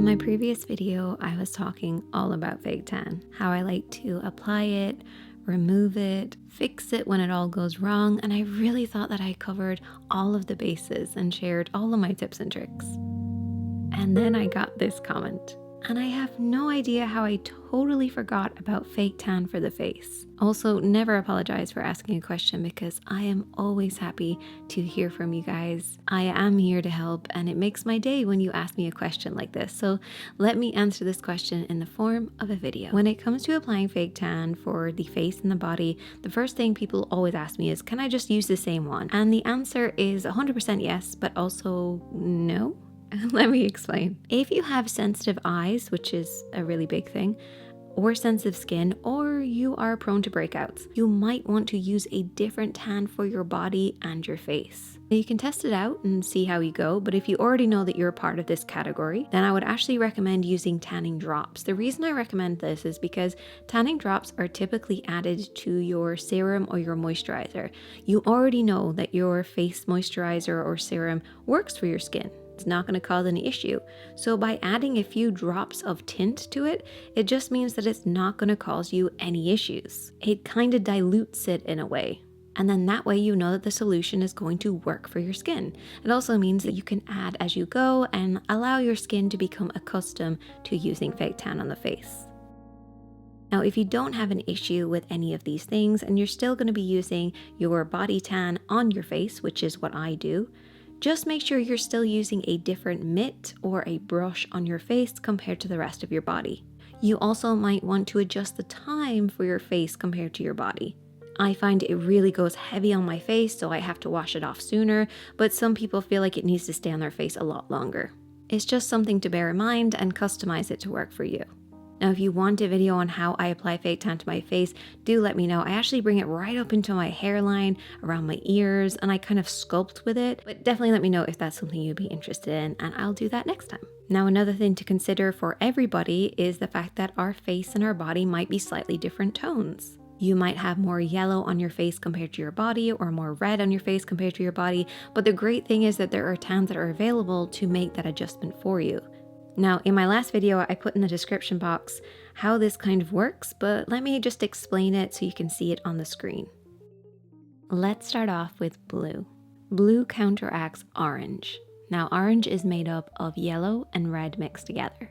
In my previous video, I was talking all about fake tan, how I like to apply it, remove it, fix it when it all goes wrong, and I really thought that I covered all of the bases and shared all of my tips and tricks. And then I got this comment, and I have no idea how I totally forgot about fake tan for the face. Also, never apologize for asking a question because I am always happy to hear from you guys. I am here to help, and it makes my day when you ask me a question like this. So let me answer this question in the form of a video. When it comes to applying fake tan for the face and the body, the first thing people always ask me is, can I just use the same one? And the answer is 100% yes, but also no. Let me explain. If you have sensitive eyes, which is a really big thing, or sensitive skin, or you are prone to breakouts, you might want to use a different tan for your body and your face. Now, you can test it out and see how you go, but if you already know that you're part of this category, then I would actually recommend using tanning drops. The reason I recommend this is because tanning drops are typically added to your serum or your moisturizer. You already know that your face moisturizer or serum works for your skin. It's not going to cause any issue. So by adding a few drops of tint to it, it just means that it's not going to cause you any issues. It kind of dilutes it in a way. And then that way you know that the solution is going to work for your skin. It also means that you can add as you go and allow your skin to become accustomed to using fake tan on the face. Now, if you don't have an issue with any of these things and you're still going to be using your body tan on your face, which is what I do, just make sure you're still using a different mitt or a brush on your face compared to the rest of your body. You also might want to adjust the time for your face compared to your body. I find it really goes heavy on my face, so I have to wash it off sooner, but some people feel like it needs to stay on their face a lot longer. It's just something to bear in mind and customize it to work for you. Now, if you want a video on how I apply fake tan to my face, do let me know. I actually bring it right up into my hairline, around my ears, and I kind of sculpt with it. But definitely let me know if that's something you'd be interested in, and I'll do that next time. Now, another thing to consider for everybody is the fact that our face and our body might be slightly different tones. You might have more yellow on your face compared to your body, or more red on your face compared to your body, but the great thing is that there are tans that are available to make that adjustment for you. Now, in my last video, I put in the description box how this kind of works, but let me just explain it so you can see it on the screen. Let's start off with blue. Blue counteracts orange. Now, orange is made up of yellow and red mixed together.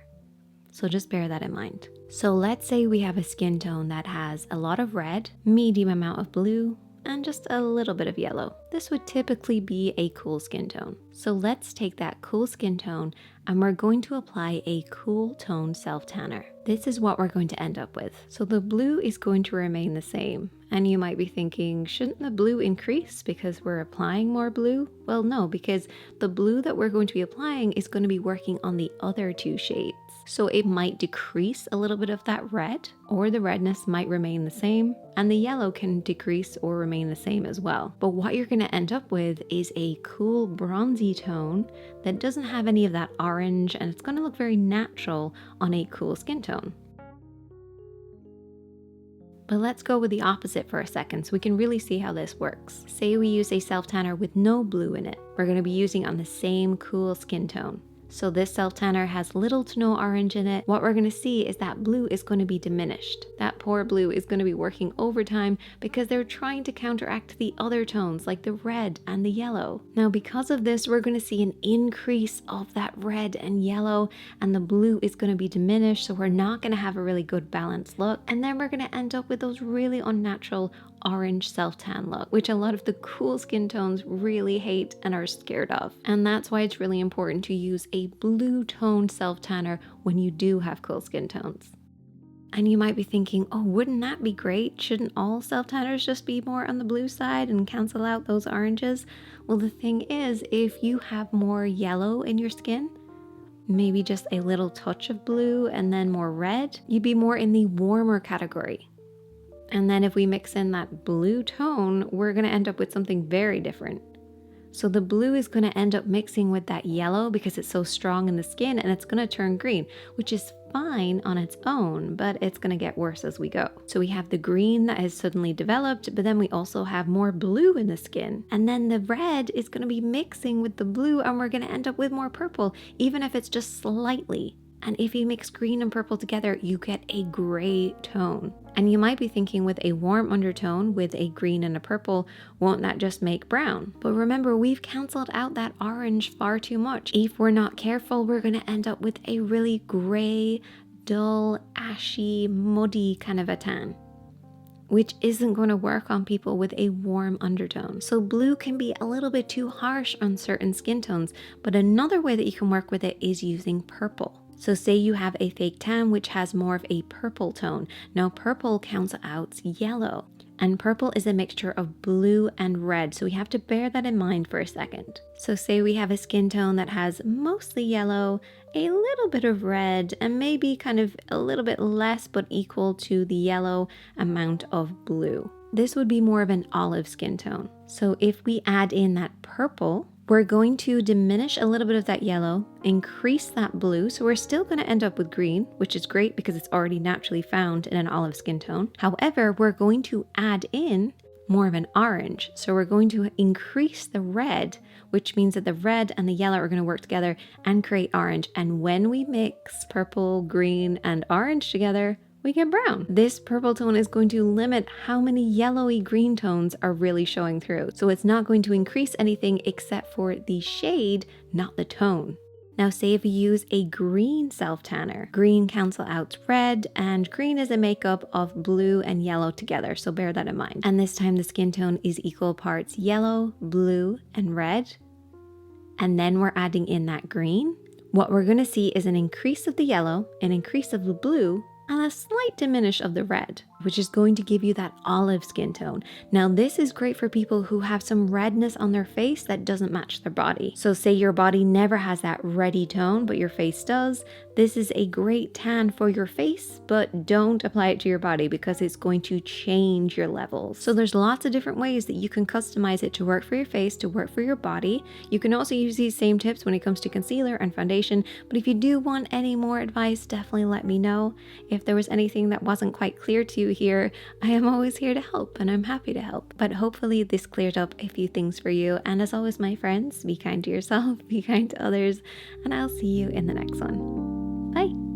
So just bear that in mind. So let's say we have a skin tone that has a lot of red, medium amount of blue, and just a little bit of yellow. This would typically be a cool skin tone. So let's take that cool skin tone and we're going to apply a cool tone self-tanner. This is what we're going to end up with. So the blue is going to remain the same. And you might be thinking, shouldn't the blue increase because we're applying more blue? Well, no, because the blue that we're going to be applying is going to be working on the other two shades. So it might decrease a little bit of that red, or the redness might remain the same, and the yellow can decrease or remain the same as well. But what you're going to end up with is a cool bronzy tone that doesn't have any of that orange, and it's going to look very natural on a cool skin tone. But let's go with the opposite for a second so we can really see how this works. Say we use a self-tanner with no blue in it. We're going to be using on the same cool skin tone. So this self-tanner has little to no orange in it. What we're going to see is that blue is going to be diminished. That poor blue is going to be working overtime because they're trying to counteract the other tones like the red and the yellow. Now, because of this, we're going to see an increase of that red and yellow, and the blue is going to be diminished, so we're not going to have a really good balanced look. And then we're going to end up with those really unnatural orange self-tan look, which a lot of the cool skin tones really hate and are scared of. And that's why it's really important to use a blue tone self-tanner when you do have cool skin tones. And you might be thinking, oh, wouldn't that be great? Shouldn't all self-tanners just be more on the blue side and cancel out those oranges? Well, the thing is, if you have more yellow in your skin, maybe just a little touch of blue and then more red, you'd be more in the warmer category. And then if we mix in that blue tone, we're going to end up with something very different. So the blue is going to end up mixing with that yellow because it's so strong in the skin, and it's going to turn green, which is fine on its own, but it's going to get worse as we go. So we have the green that has suddenly developed, but then we also have more blue in the skin. And then the red is going to be mixing with the blue, and we're going to end up with more purple, even if it's just slightly. And if you mix green and purple together, you get a gray tone. And you might be thinking, with a warm undertone with a green and a purple, won't that just make brown? But remember, we've canceled out that orange far too much. If we're not careful, we're going to end up with a really gray, dull, ashy, muddy kind of a tan, which isn't going to work on people with a warm undertone. So blue can be a little bit too harsh on certain skin tones, but another way that you can work with it is using purple. So say you have a fake tan which has more of a purple tone. Now purple counts out yellow, and purple is a mixture of blue and red, so we have to bear that in mind for a second. So say we have a skin tone that has mostly yellow, a little bit of red, and maybe kind of a little bit less but equal to the yellow amount of blue. This would be more of an olive skin tone. So if we add in that purple, we're going to diminish a little bit of that yellow, increase that blue, so we're still going to end up with green, which is great because it's already naturally found in an olive skin tone. However, we're going to add in more of an orange, so we're going to increase the red, which means that the red and the yellow are going to work together and create orange. And when we mix purple, green, and orange together, we get brown. This purple tone is going to limit how many yellowy green tones are really showing through. So it's not going to increase anything except for the shade, not the tone. Now say if you use a green self-tanner, green cancels out red, and green is a makeup of blue and yellow together, so bear that in mind. And this time the skin tone is equal parts yellow, blue, and red. And then we're adding in that green. What we're gonna see is an increase of the yellow, an increase of the blue, and a slight diminish of the red, which is going to give you that olive skin tone. Now this is great for people who have some redness on their face that doesn't match their body. So say your body never has that reddy tone, but your face does. This is a great tan for your face, but don't apply it to your body because it's going to change your levels. So there's lots of different ways that you can customize it to work for your face, to work for your body. You can also use these same tips when it comes to concealer and foundation, but if you do want any more advice, definitely let me know. If there was anything that wasn't quite clear to you here, I am always here to help, and I'm happy to help. But hopefully this cleared up a few things for you. And as always, my friends, be kind to yourself, be kind to others, and I'll see you in the next one. Bye.